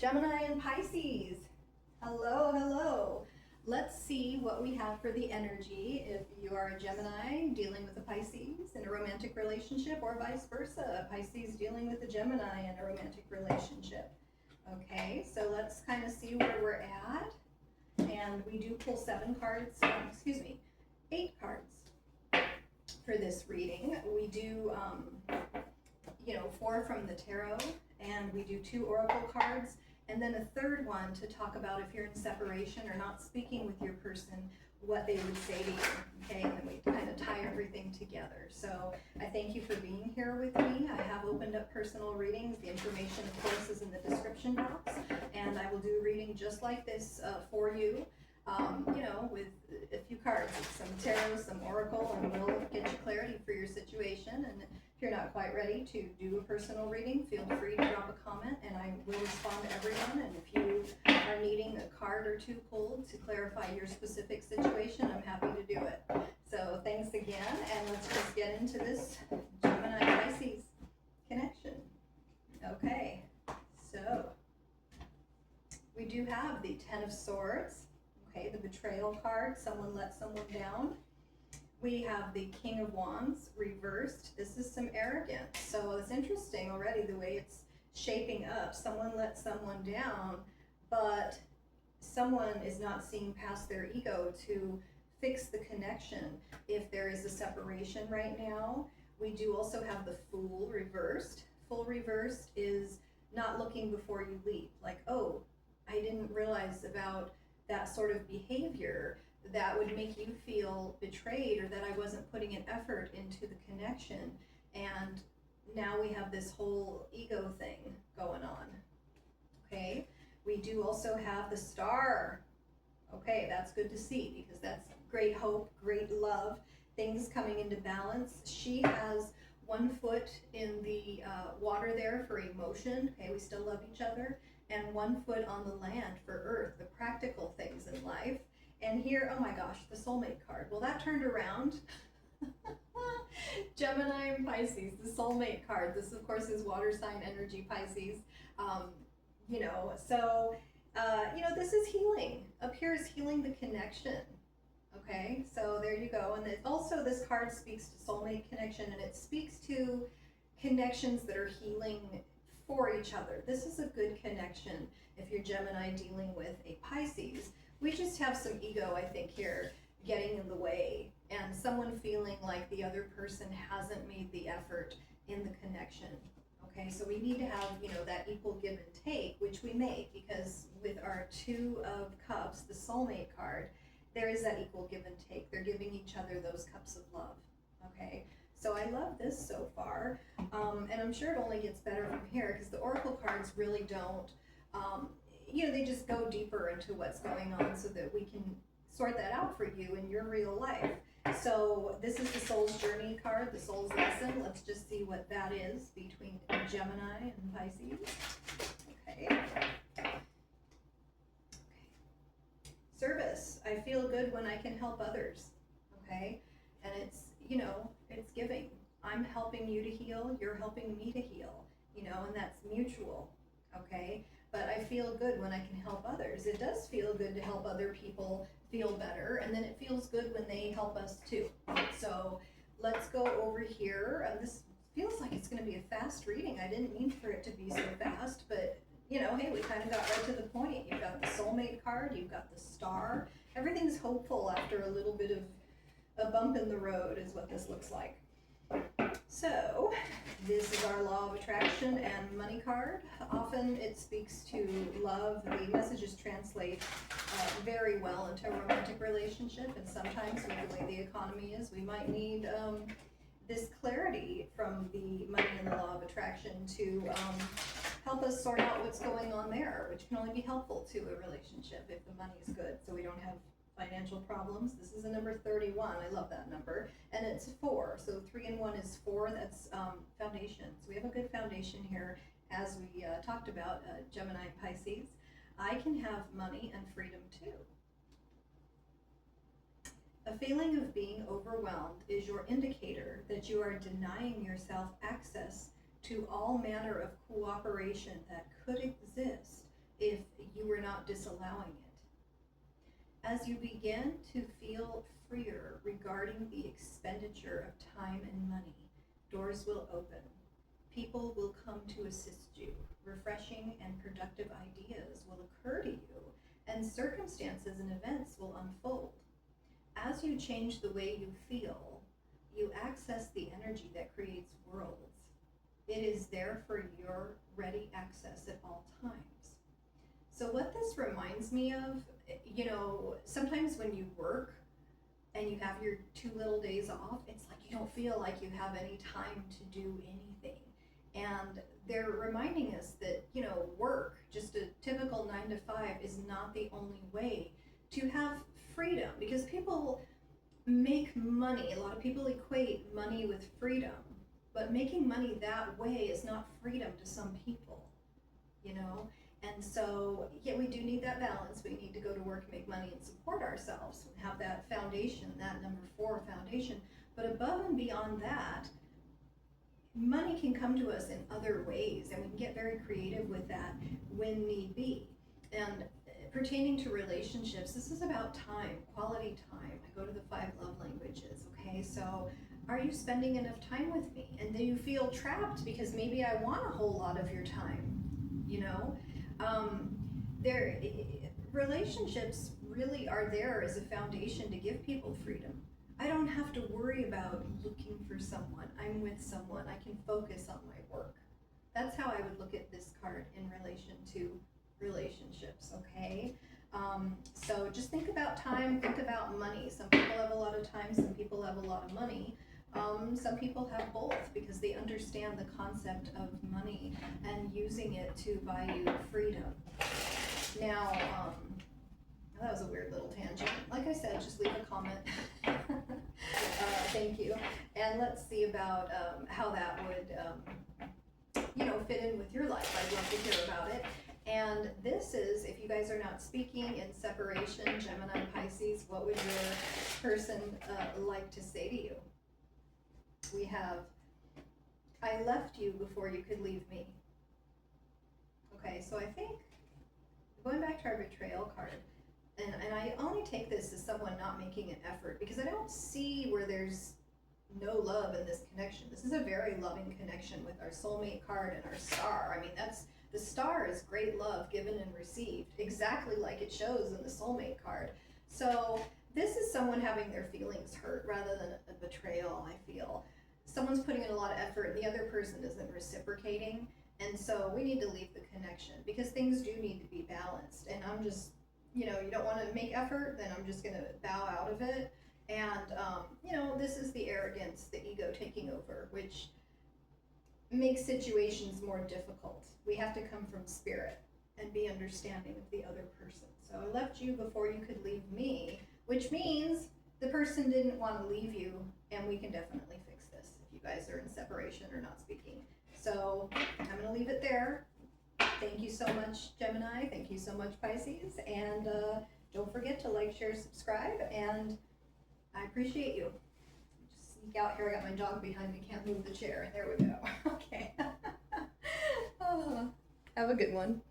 Gemini and Pisces. Hello, hello. Let's see what we have for the energy if you are a Gemini dealing with a Pisces in a romantic relationship, or vice versa, a Pisces dealing with a Gemini in a romantic relationship. Okay, so let's kind of see where we're at. And we do pull 8 cards for this reading. We do, 4 from the tarot, and we do 2 oracle cards, and then a third one to talk about if you're in separation or not speaking with your person, what they would say to you, okay? And then we kind of tie everything together. So I thank you for being here with me. I have opened up personal readings. The information, of course, is in the description box, and I will do a reading just like this for you, with a few cards, some tarot, some oracle, and we'll get you clarity for your situation. And if you're not quite ready to do a personal reading, feel free to drop a comment and I will respond to everyone. And if you are needing a card or 2 pulled to clarify your specific situation, I'm happy to do it. So thanks again, and let's just get into this Gemini-Pisces connection. Okay, so we do have the 10 of Swords, okay, the betrayal card, someone let someone down. We have the King of Wands reversed. This is some arrogance. So it's interesting already the way it's shaping up. Someone let someone down, but someone is not seeing past their ego to fix the connection if there is a separation right now. We do also have the Fool reversed. Fool reversed is not looking before you leap. Like, oh, I didn't realize about that sort of behavior that would make you feel betrayed, or that I wasn't putting an effort into the connection. And now we have this whole ego thing going on. Okay, we do also have the Star. Okay, that's good to see, because that's great hope, great love, things coming into balance. She has 1 foot in the water there for emotion. Okay, we still love each other. And 1 foot on the land for earth, the practical things in life. And here, oh my gosh, the soulmate card. Well, that turned around. Gemini and Pisces, the soulmate card. This, of course, is water sign energy, Pisces. This is healing. Up here is healing the connection. Okay, so there you go. And also this card speaks to soulmate connection, and it speaks to connections that are healing for each other. This is a good connection if you're Gemini dealing with a Pisces. We just have some ego, I think, here getting in the way, and someone feeling like the other person hasn't made the effort in the connection. Okay, so we need to have, that equal give and take, which we make, because with our 2 of Cups, the soulmate card, there is that equal give and take. They're giving each other those cups of love. Okay, so I love this so far, and I'm sure it only gets better from here, because the oracle cards really don't, they just go deeper into what's going on so that we can sort that out for you in your real life. So this is the Soul's Journey card, the Soul's Lesson. Let's just see what that is between Gemini and Pisces. Okay. Service. I feel good when I can help others. Okay. And it's, it's giving. I'm helping you to heal, you're helping me to heal, and that's mutual. Okay. But I feel good when I can help others. It does feel good to help other people feel better, and then it feels good when they help us too. So let's go over here. This feels like it's going to be a fast reading. I didn't mean for it to be so fast, but hey, we kind of got right to the point. You've got the soulmate card, you've got the Star. Everything's hopeful after a little bit of a bump in the road is what this looks like. So this is our law of attraction and money card. Often it speaks to love. The messages translate very well into a romantic relationship, and sometimes with the way the economy is, we might need this clarity from the money and the law of attraction to help us sort out what's going on there, which can only be helpful to a relationship if the money is good, so we don't have financial problems. This is a number 31. I love that number. And it's 4. So 3 and 1 is 4. That's foundation. So we have a good foundation here, as we talked about, Gemini and Pisces. I can have money and freedom too. A feeling of being overwhelmed is your indicator that you are denying yourself access to all manner of cooperation that could exist As you begin to feel freer regarding the expenditure of time and money, doors will open. People will come to assist you. Refreshing and productive ideas will occur to you, and circumstances and events will unfold. As you change the way you feel, you access the energy that creates worlds. It is there for your ready access at all times. So what this reminds me of, sometimes when you work and you have your 2 little days off, it's like you don't feel like you have any time to do anything. And they're reminding us that, work, just a typical 9 to 5, is not the only way to have freedom, because people make money. A lot of people equate money with freedom, but making money that way is not freedom to some people, And so, we do need that balance. We need to go to work and make money and support ourselves and have that foundation, that number 4 foundation. But above and beyond that, money can come to us in other ways, and we can get very creative with that when need be. And pertaining to relationships, this is about time, quality time. I go to the 5 love languages, okay? So are you spending enough time with me? And do you feel trapped because maybe I want a whole lot of your time, relationships really are there as a foundation to give people freedom. I don't have to worry about looking for someone. I'm with someone. I can focus on my work. That's how I would look at this card in relation to relationships, okay? So just think about time, think about money. Some people have a lot of time, some people have a lot of money. Some people have both because they understand the concept of money and using it to buy you freedom. Now, that was a weird little tangent. Like I said, just leave a comment. Thank you. And let's see about how that would, fit in with your life. I'd love to hear about it. And this is, if you guys are not speaking in separation, Gemini, Pisces, what would your person like to say to you? We have, I left you before you could leave me. Okay, so I think, going back to our betrayal card, and I only take this as someone not making an effort, because I don't see where there's no love in this connection. This is a very loving connection with our soulmate card and our star. I mean, the star is great love given and received, exactly like it shows in the soulmate card. So this is someone having their feelings hurt rather than a betrayal, I feel. Someone's putting in a lot of effort and the other person isn't reciprocating. And so we need to leave the connection because things do need to be balanced. And I'm just, you don't want to make effort, then I'm just going to bow out of it. And, this is the arrogance, the ego taking over, which makes situations more difficult. We have to come from spirit and be understanding of the other person. So I left you before you could leave me, which means the person didn't want to leave you, and we can definitely fix this if you guys are in separation or not speaking. So I'm going to leave it there. Thank you so much, Gemini. Thank you so much, Pisces. And don't forget to like, share, subscribe, and I appreciate you. Just sneak out here. I got my dog behind me. Can't move the chair. There we go. Okay. Oh, have a good one.